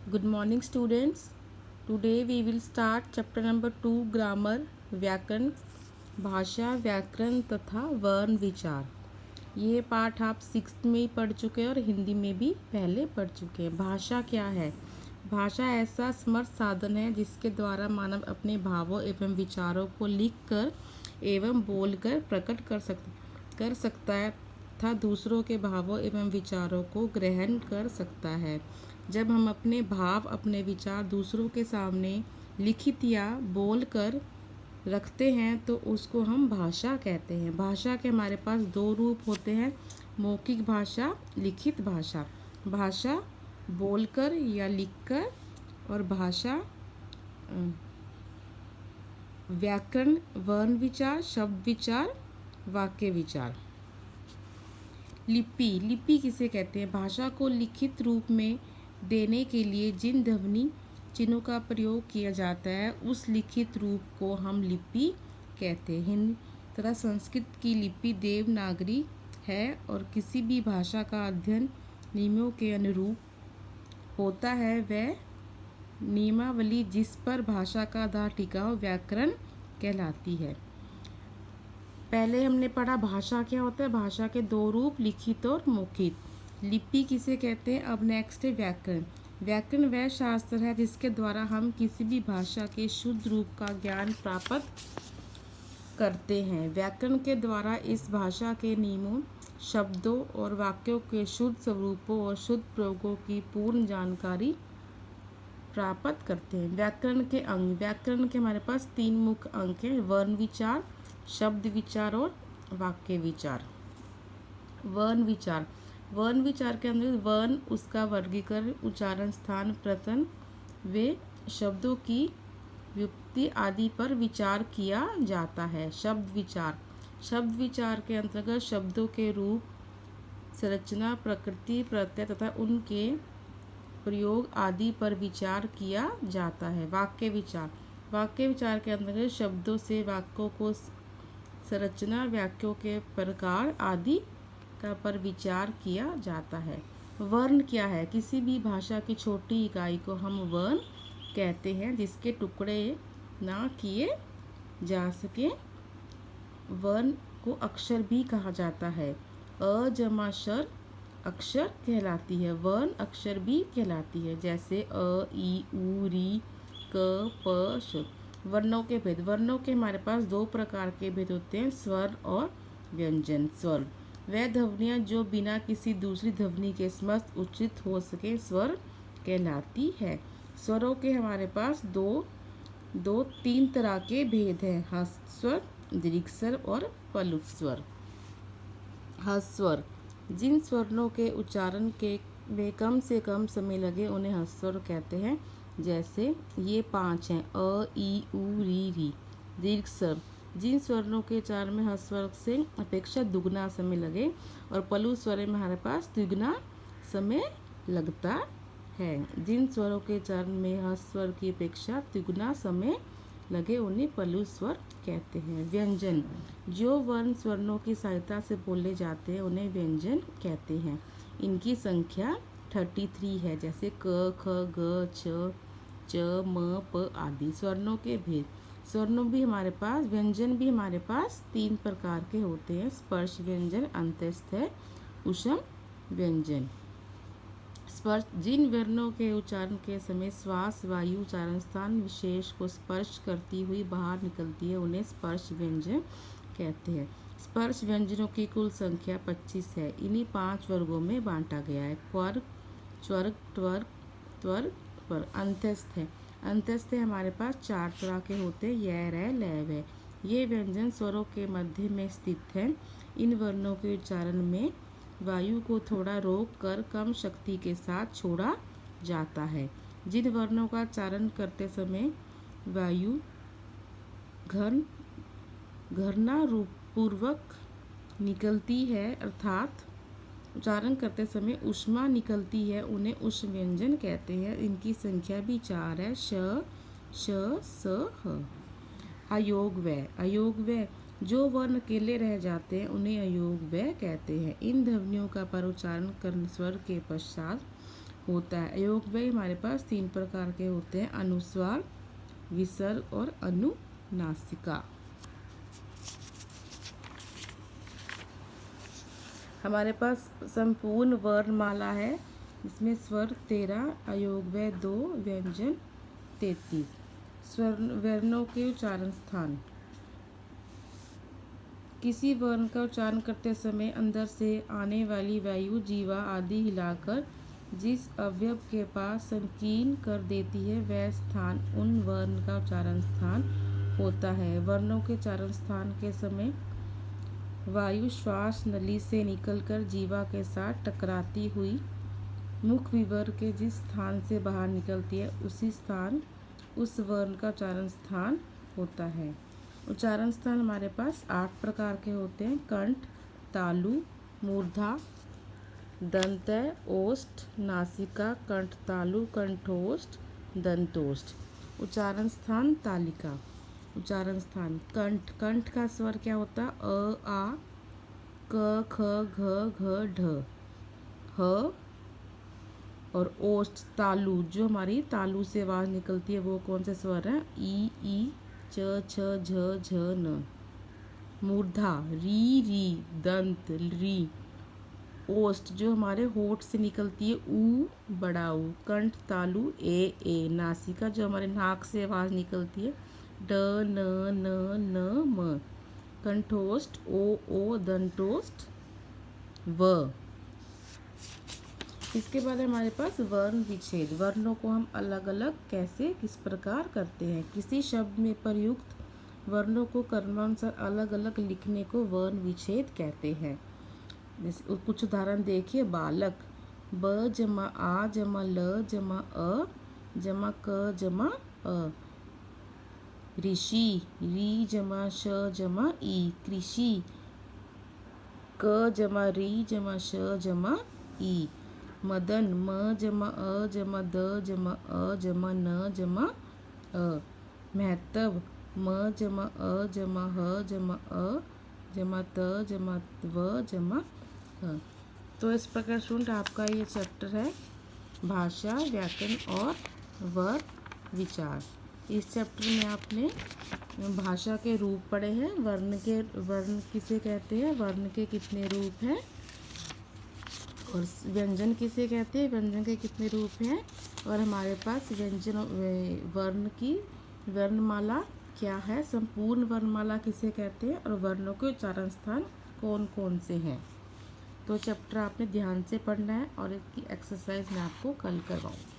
Good morning, students. Today we will start chapter number 2 grammar व्याकरण भाषा व्याकरण तथा वर्ण विचार। ये पाठ आप 6th में ही पढ़ चुके हैं और हिंदी में भी पहले पढ़ चुके हैं। भाषा क्या है? भाषा ऐसा समर्थ साधन है जिसके द्वारा मानव अपने भावों एवं विचारों को लिखकर एवं बोलकर प्रकट कर सकता है तथा दूसरों के भावों एवं विचारों को ग्रहण कर सकता है। जब हम अपने भाव अपने विचार दूसरों के सामने लिखित या बोलकर रखते हैं तो उसको हम भाषा कहते हैं। भाषा के हमारे पास दो रूप होते हैं, मौखिक भाषा, लिखित भाषा। भाषा बोलकर या लिखकर और भाषा व्याकरण, वर्ण विचार, शब्द विचार, वाक्य विचार। लिपि किसे कहते हैं? भाषा को लिखित रूप में देने के लिए जिन ध्वनि चिन्हों का प्रयोग किया जाता है उस लिखित रूप को हम लिपि कहते हैं। हिंदी तथा संस्कृत की लिपि देवनागरी है और किसी भी भाषा का अध्ययन नियमों के अनुरूप होता है। वह नियमावली जिस पर भाषा का आधार टिका हो व्याकरण कहलाती है। पहले हमने पढ़ा भाषा क्या होता है। भाषा के दो रूप, लिखित और मौखिक। लिपि किसे कहते हैं? अब नेक्स्ट है व्याकरण। व्याकरण वह शास्त्र है जिसके द्वारा हम किसी भी भाषा के शुद्ध रूप का ज्ञान प्राप्त करते हैं। व्याकरण के द्वारा इस भाषा के नियमों, शब्दों और वाक्यों के शुद्ध स्वरूपों और शुद्ध प्रयोगों की पूर्ण जानकारी प्राप्त करते हैं। व्याकरण के अंग। व्याकरण के हमारे पास 3 मुख्य अंग हैं, वर्ण विचार, शब्द विचार और वाक्य विचार। वर्ण विचार। वर्ण विचार के अंदर वर्ण उसका वर्गीकरण, उच्चारण, स्थान, प्रत्यय, वे शब्दों की व्युत्पत्ति आदि पर विचार किया जाता है। शब्द विचार। शब्द विचार के अंतर्गत शब्दों के रूप, संरचना, प्रकृति, प्रत्यय तथा उनके प्रयोग आदि पर विचार किया जाता है। वाक्य विचार। वाक्य विचार के अंतर्गत शब्दों से वाक्यों को संरचना, वाक्यों के प्रकार आदि का पर विचार किया जाता है। वर्ण क्या है? किसी भी भाषा की छोटी इकाई को हम वर्ण कहते हैं जिसके टुकड़े ना किए जा सके। वर्ण को अक्षर भी कहा जाता है। अ जमा शर अक्षर कहलाती है। वर्ण अक्षर भी कहलाती है, जैसे अ, ई, उ, री, क, प, श। वर्णों के भेद। वर्णों के हमारे पास 2 प्रकार के भेद होते हैं, स्वर और व्यंजन। स्वर वह ध्वनियाँ जो बिना किसी दूसरी ध्वनि के समस्त उच्चित हो सके स्वर कहलाती है। स्वरों के हमारे पास दो 3 तरह के भेद हैं, ह्रस्व स्वर, दीर्घ स्वर और पलुत स्वर। ह्रस्व स्वर जिन स्वर्णों के उच्चारण के में कम से कम समय लगे उन्हें ह्रस्व स्वर कहते हैं, जैसे ये 5 हैं, अ, ई, उ, री। दीर्घ स्वर जिन स्वर्णों के उच्चारण में ह्रस्व स्वर से अपेक्षा दुगना समय लगे और पलु स्वर में हमारे पास द्विगुना समय लगता है। जिन स्वरों के उच्चारण में ह्रस्व स्वर की अपेक्षा द्विगुना समय लगे उन्हें पलु स्वर कहते हैं। व्यंजन जो वर्ण स्वर्णों की सहायता से बोले जाते हैं उन्हें व्यंजन कहते हैं। इनकी संख्या 33 है, जैसे क, ख, ग, छ, च, म, प आदि। स्वर्णों के भेद। स्वर्णों भी हमारे पास, व्यंजन भी हमारे पास 3 प्रकार के होते हैं, स्पर्श व्यंजन, अंतस्थ, ऊष्म व्यंजन। स्पर्श जिन वर्णों के उच्चारण के समय श्वास वायु उच्चारण स्थान विशेष को स्पर्श करती हुई बाहर निकलती है उन्हें स्पर्श व्यंजन कहते हैं। स्पर्श व्यंजनों की कुल संख्या 25 है। इन्हीं 5 वर्गों में बांटा गया है, क्वर्ग, स्वर्ग, त्वर्ग, त्वर्ग, पर। अंतस्थ है। अंतस्थ हमारे पास 4 तरह के होते हैं, य, रै, लय, वै। ये व्यंजन स्वरों के मध्य में स्थित हैं। इन वर्णों के उच्चारण में वायु को थोड़ा रोक कर कम शक्ति के साथ छोड़ा जाता है। जिन वर्णों का उच्चारण करते समय वायु घरना रूप पूर्वक निकलती है, अर्थात उच्चारण करते समय ऊष्मा निकलती है, उन्हें ऊष्म व्यंजन कहते हैं। इनकी संख्या भी 4 है, श, श, स, ह। अयोग व्यय। अयोग व्यय जो वर्ण अकेले रह जाते हैं उन्हें अयोग व्यय कहते हैं। इन ध्वनियों का पर उच्चारण कर्ण स्वर के पश्चात होता है। अयोगव्यय हमारे पास 3 प्रकार के होते हैं, अनुस्वार, विसर्ग और अनुनासिका। हमारे पास संपूर्ण वर्णमाला है, इसमें स्वर 13, अयोगव्यय 2, व्यंजन 33। वर्णों के उच्चारण स्थान। किसी वर्ण का उच्चारण करते समय अंदर से आने वाली वायु जीवा आदि हिलाकर जिस अवयव के पास संकीर्ण कर देती है वह स्थान उन वर्ण का उच्चारण स्थान होता है। वर्णों के उच्चारण स्थान के समय वायु श्वास नली से निकलकर जीवा के साथ टकराती हुई मुख विवर के जिस स्थान से बाहर निकलती है उसी स्थान उस वर्ण का उच्चारण स्थान होता है। उच्चारण स्थान हमारे पास 8 प्रकार के होते हैं, कंठ, तालु, मूर्धा, दंतय, ओष्ठ, नासिका, कंठतालु, कंठोष्ठ, दंतोष्ठ। उच्चारण स्थान तालिका। उच्चारण स्थान कंठ। कंठ का स्वर क्या होता है? अ, आ, क, ख, घ, घ, ढ, ह। और ओष्ठ तालु, जो हमारी तालु से आवाज़ निकलती है वो कौन से स्वर हैं? ई, च, छ, झ, झ, न। मूर्धा, री, दंत, री। ओष्ठ, जो हमारे होठ से निकलती है, ऊ, बड़ा ऊ। कंठ तालु, ए। नासिका, जो हमारे नाक से आवाज़ निकलती है, ड, न, म। कंठोष्ठ, ओ। दंतोष्ठ, व। इसके बाद हमारे पास वर्ण विच्छेद। वर्णों को हम अलग अलग कैसे किस प्रकार करते हैं। किसी शब्द में प्रयुक्त वर्णों को क्रमानुसार अलग अलग लिखने को वर्ण विच्छेद कहते हैं। जैसे कुछ उदाहरण देखिए। बालक, ब जमा आ जमा ल जमा अ जमा क जमा अ। ऋषि, री जमा श जमा ई। कृषि, क जमा री जमा श जमा ई। मदन, म जमा अ जमा द जमा अ जमा न जमा अ। महतव, म जमा अ जमा ह जमा अ जमा त जमा व जमा अ। तो इस प्रकार स्टूडेंट आपका ये चैप्टर है भाषा, व्याकरण और वर्ण विचार। इस चैप्टर में आपने भाषा के रूप पढ़े हैं, वर्ण किसे कहते हैं, वर्ण के कितने रूप हैं, और व्यंजन किसे कहते हैं, व्यंजन के कितने रूप हैं, और हमारे पास वर्ण की वर्णमाला क्या है, संपूर्ण वर्णमाला किसे कहते हैं, और वर्णों के उच्चारण स्थान कौन कौन से हैं। तो चैप्टर आपने ध्यान से पढ़ना है और इसकी एक्सरसाइज मैं आपको कल करवाऊँ।